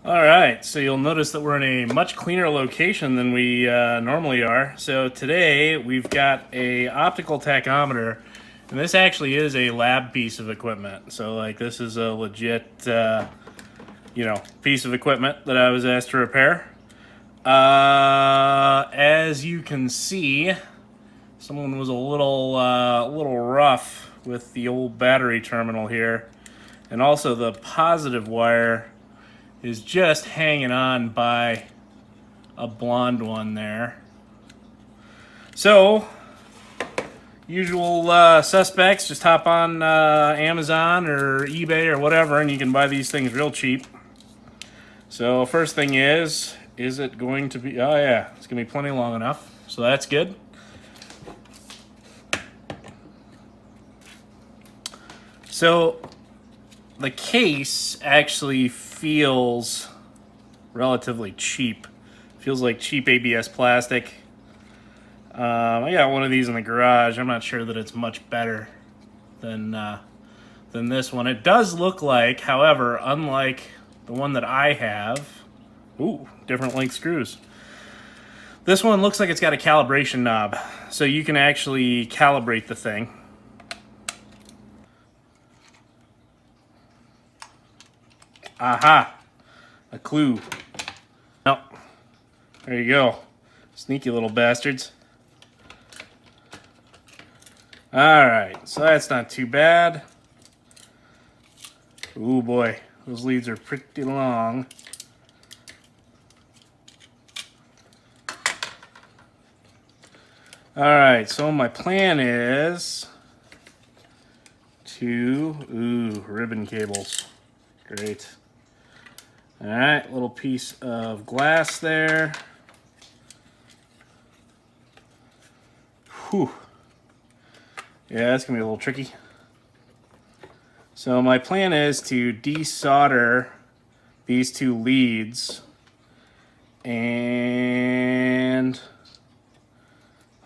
All right, so you'll notice that we're in a much cleaner location than we normally are. So today we've got a optical tachometer, and this actually is a lab piece of equipment. So like this is a legit, piece of equipment that I was asked to repair. As you can see, someone was a little rough with the old battery terminal here, and also the positive wire is just hanging on by a blonde one there. So, usual suspects, just hop on Amazon or eBay or whatever, and you can buy these things real cheap. So, first thing is it going to be, oh yeah, it's going to be plenty long enough. So that's good. So, the case actually feels relatively cheap. Feels like cheap ABS plastic. I got one of these in the garage. I'm not sure that it's much better than this one. It does look like, however, unlike the one that I have, different length screws. This one looks like it's got a calibration knob, so you can actually calibrate the thing. Aha! A clue. Oh, there you go. Sneaky little bastards. Alright, so that's not too bad. Ooh boy, those leads are pretty long. Alright, so my plan is to, ribbon cables. Great. Alright, little piece of glass there. Whew. Yeah, that's gonna be a little tricky. So my plan is to desolder these two leads and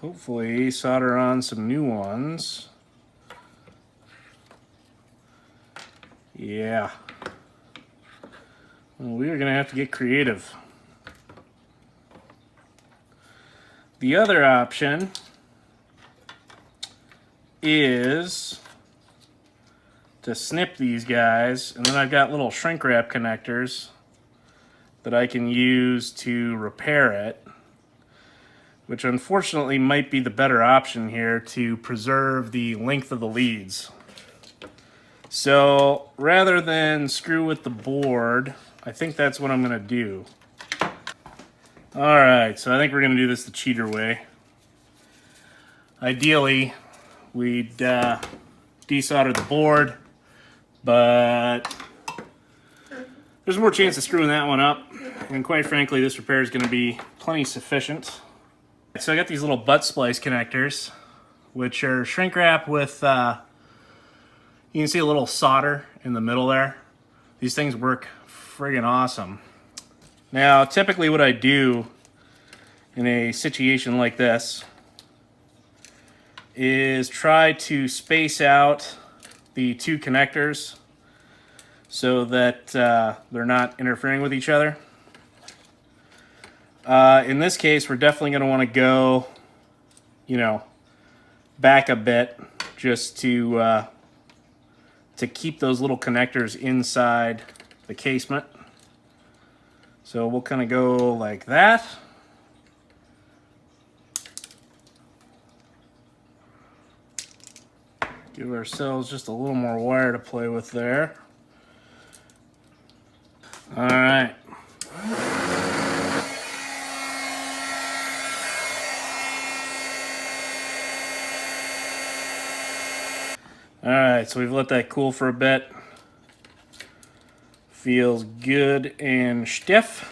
hopefully solder on some new ones. Yeah. Well, we are gonna have to get creative. The other option is to snip these guys, and then I've got little shrink wrap connectors that I can use to repair it, which unfortunately might be the better option here to preserve the length of the leads. So rather than screw with the board, I think that's what I'm gonna do. All right, so I think we're gonna do this the cheater way. Ideally, we'd desolder the board, but there's more chance of screwing that one up. And quite frankly, this repair is gonna be plenty sufficient. So I got these little butt splice connectors, which are shrink wrap with, you can see a little solder in the middle there. These things work friggin' awesome. Now, typically what I do in a situation like this is try to space out the two connectors so that they're not interfering with each other. In this case, we're definitely going to want to go, back a bit just to keep those little connectors inside the casement. So we'll kind of go like that. Give ourselves just a little more wire to play with there. All right. All right, so we've let that cool for a bit. Feels good and stiff.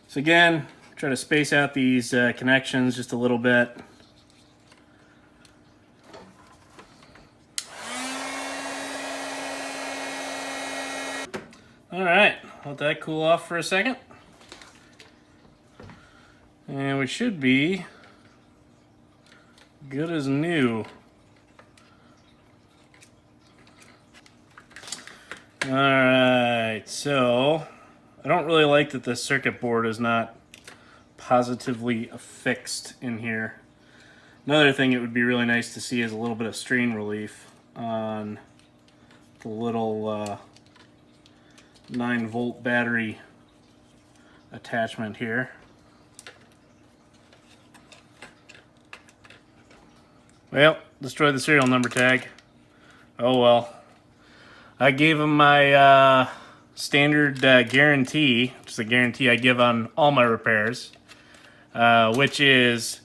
So again, try to space out these connections just a little bit. All right, let that cool off for a second. And we should be good as new. Alright, so I don't really like that this circuit board is not positively affixed in here. Another thing it would be really nice to see is a little bit of strain relief on the little 9-volt battery attachment here. Well, destroyed the serial number tag. Oh well. I gave him my standard guarantee, which is a guarantee I give on all my repairs, which is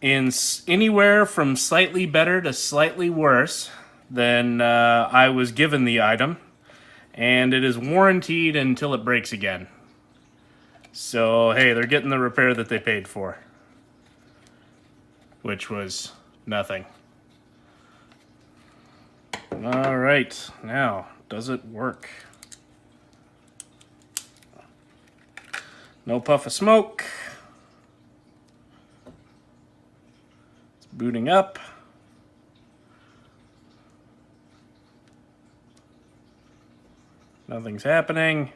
anywhere from slightly better to slightly worse than I was given the item, and it is warranted until it breaks again. So hey, they're getting the repair that they paid for, which was nothing. All right, now, does it work? No puff of smoke. It's booting up. Nothing's happening.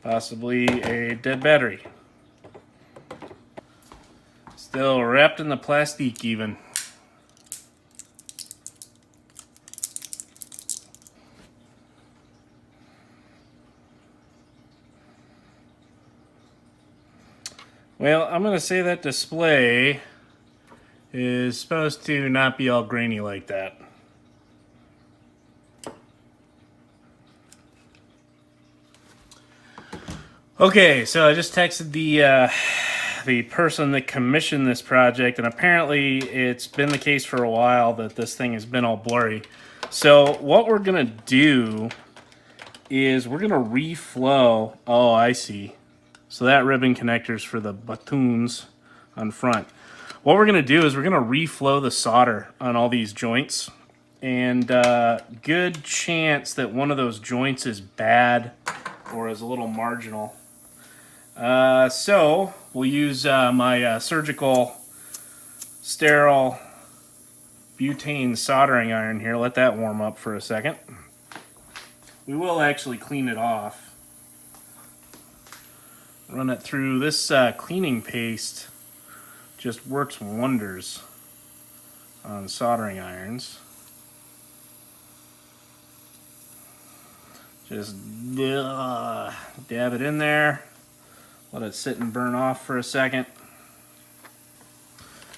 Possibly a dead battery. Still wrapped in the plastique even. Well, I'm going to say that display is supposed to not be all grainy like that. Okay, so I just texted the person that commissioned this project, and apparently it's been the case for a while that this thing has been all blurry. So what we're gonna do is we're gonna reflow. Oh, I see. So that ribbon connector's for the buttons on front. What we're gonna do is we're gonna reflow the solder on all these joints, and good chance that one of those joints is bad or is a little marginal. So we'll use my surgical sterile butane soldering iron here. Let that warm up for a second. We will actually clean it off. Run it through. This cleaning paste just works wonders on soldering irons. Just dab it in there. Let it sit and burn off for a second.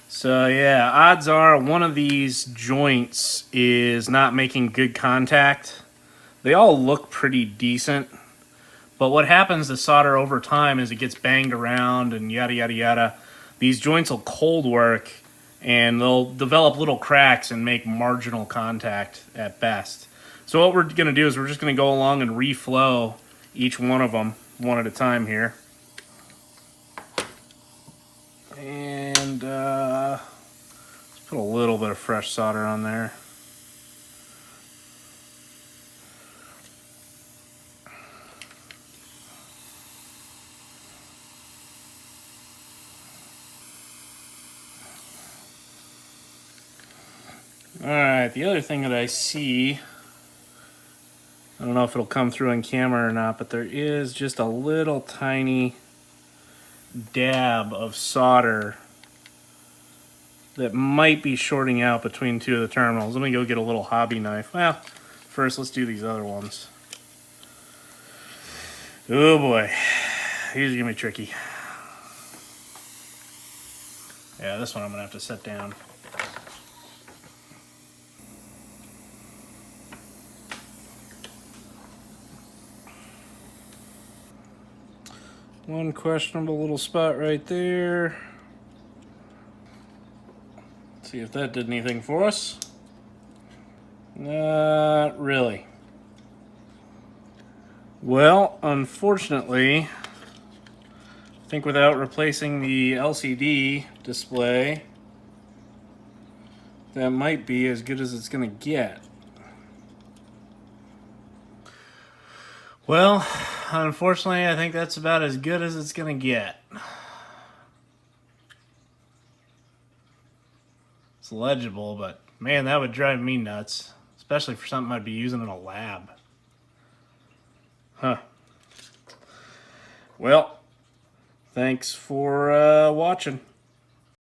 So yeah, odds are one of these joints is not making good contact. They all look pretty decent, but what happens to solder over time is it gets banged around and yada yada yada. These joints will cold work and they'll develop little cracks and make marginal contact at best. So what we're going to do is we're just going to go along and reflow each one of them one at a time here. And let's put a little bit of fresh solder on there. Alright, the other thing that I see, I don't know if it'll come through on camera or not, but there is just a little tiny dab of solder that might be shorting out between two of the terminals. Let me go get a little hobby knife. Well, first let's do these other ones. Oh boy, these are gonna be tricky. Yeah, this one I'm gonna have to set down. One questionable little spot right there. Let's see if that did anything for us. Not really. Well, unfortunately, I think without replacing the LCD display, that might be as good as it's going to get. Well, unfortunately, I think that's about as good as it's gonna get. It's legible, but man, that would drive me nuts. Especially for something I'd be using in a lab. Huh. Well, thanks for watching.